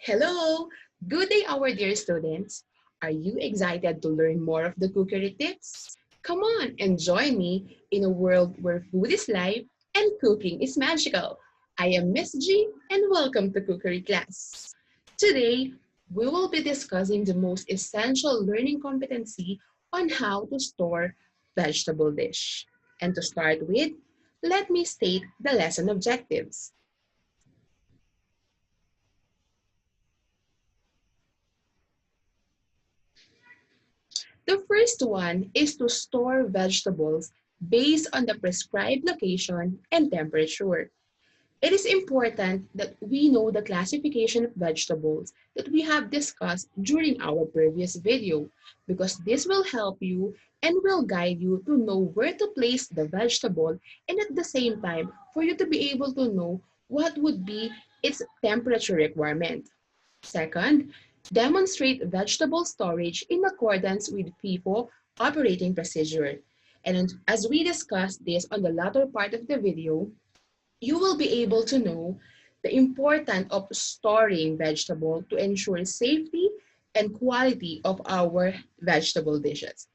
Hello! Good day, our dear students. Are you excited to learn more of the cookery tips? Come on and join me in a world where food is life and cooking is magical. I am Miss G and welcome to Cookery class. Today, we will be discussing the most essential learning competency on how to store vegetable dish. And to start with, let me state the lesson objectives. The first one is to store vegetables based on the prescribed location and temperature. It is important that we know the classification of vegetables that we have discussed during our previous video because this will help you and will guide you to know where to place the vegetable and at the same time for you to be able to know what would be its temperature requirement. Second, demonstrate vegetable storage in accordance with FIFO operating procedure. And as we discussed this on the latter part of the video, you will be able to know the importance of storing vegetable to ensure safety and quality of our vegetable dishes.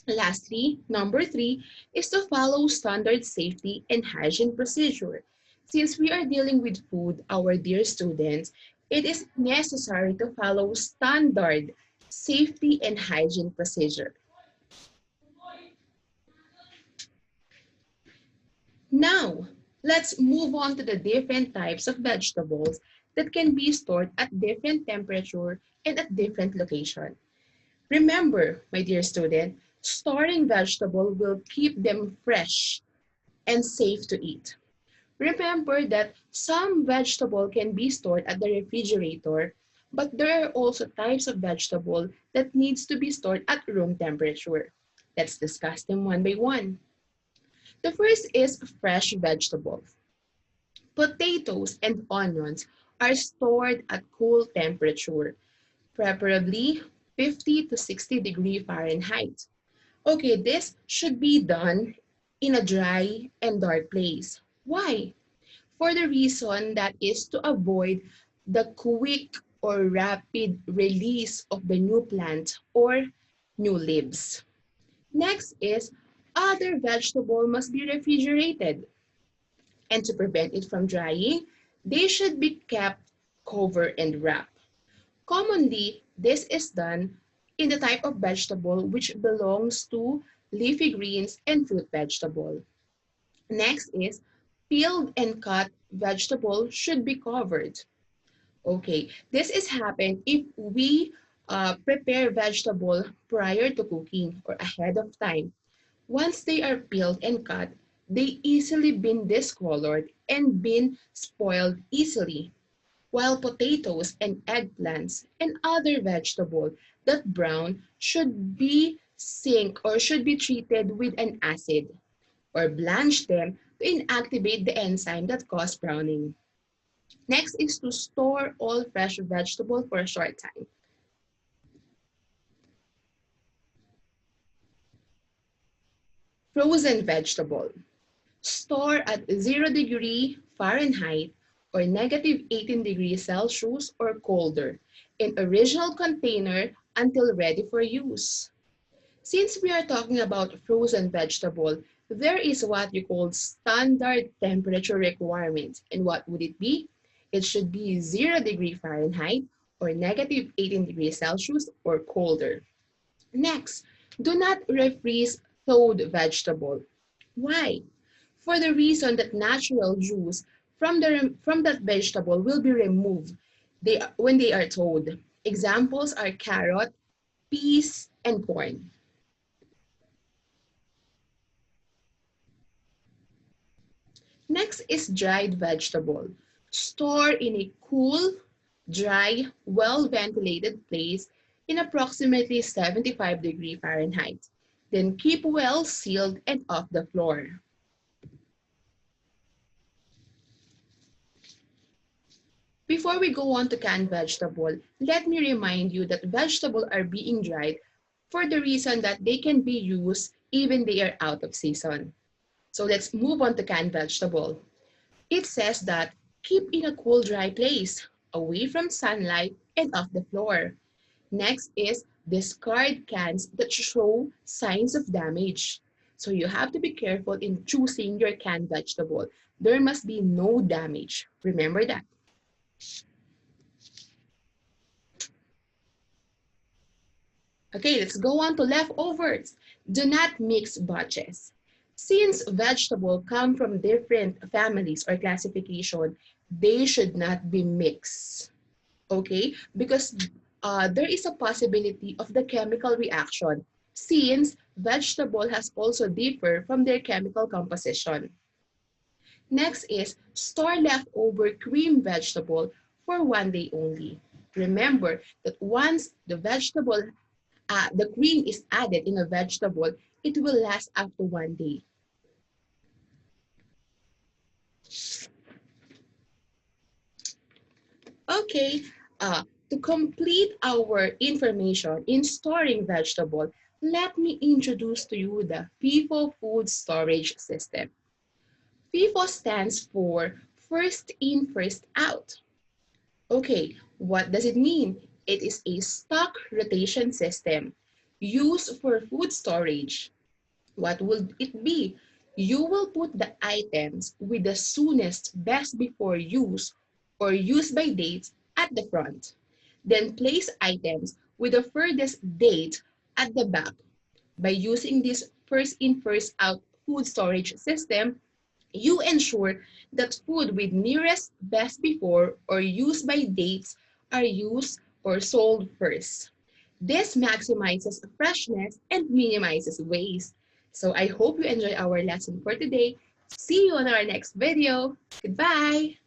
Lastly, number 3 is to follow standard safety and hygiene procedure. Since we are dealing with food, our dear students, it is necessary to follow standard safety and hygiene procedure. Now, let's move on to the different types of vegetables that can be stored at different temperature and at different location. Remember, my dear student, storing vegetable will keep them fresh and safe to eat. Remember that some vegetable can be stored at the refrigerator, but there are also types of vegetable that needs to be stored at room temperature. Let's discuss them one by one. The first is fresh vegetables. Potatoes and onions are stored at cool temperature, preferably 50 to 60 degrees Fahrenheit. Okay, this should be done in a dry and dark place. Why? For the reason that is to avoid the quick or rapid release of the new plant or new leaves. Next is other vegetable must be refrigerated. And to prevent it from drying, they should be kept covered and wrapped. Commonly, this is done in the type of vegetable which belongs to leafy greens and fruit vegetable. Next is peeled and cut vegetable should be covered. Okay, this is happen if we prepare vegetable prior to cooking or ahead of time. Once they are peeled and cut, they easily been discolored and been spoiled easily. While potatoes and eggplants and other vegetables that brown should be sink or should be treated with an acid or blanch them to inactivate the enzyme that cause browning. Next is to store all fresh vegetables for a short time. Frozen vegetable. Store at 0 degree Fahrenheit or negative 18 degrees Celsius or colder in original container until ready for use. Since we are talking about frozen vegetable, there is what you call standard temperature requirements. And what would it be? It should be 0 degree Fahrenheit or negative 18 degrees Celsius or colder. Next, do not refreeze thawed vegetable. Why? For the reason that natural juice from that vegetable will be removed when they are thawed. Examples are carrot, peas, and corn. Next is dried vegetable. Store in a cool, dry, well-ventilated place in approximately 75 degrees Fahrenheit. Then keep well sealed and off the floor. Before we go on to canned vegetable, let me remind you that vegetables are being dried for the reason that they can be used even they are out of season. So let's move on to canned vegetable. It says that keep in a cool, dry place. away from sunlight, and off the floor. Next is discard cans that show signs of damage. So you have to be careful in choosing your canned vegetable. There must be no damage. Remember that. Okay, let's go on to leftovers. Do not mix batches. Since vegetables come from different families or classification, they should not be mixed. Okay, because there is a possibility of the chemical reaction since vegetable has also differ from their chemical composition. Next is store leftover cream vegetable for 1 day only. Remember that once the cream is added in a vegetable, it will last up to 1 day. Okay, to complete our information in storing vegetable, let me introduce to you the FIFO food storage system. FIFO stands for first in, first out. Okay, what does it mean? It is a stock rotation system used for food storage. What will it be? You will put the items with the soonest best before use or use by dates at the front. Then place items with the furthest date at the back. By using this first in, first out food storage system, you ensure that food with nearest best before or use by dates are used or sold first. This maximizes freshness and minimizes waste. So I hope you enjoy our lesson for today. See you on our next video. Goodbye.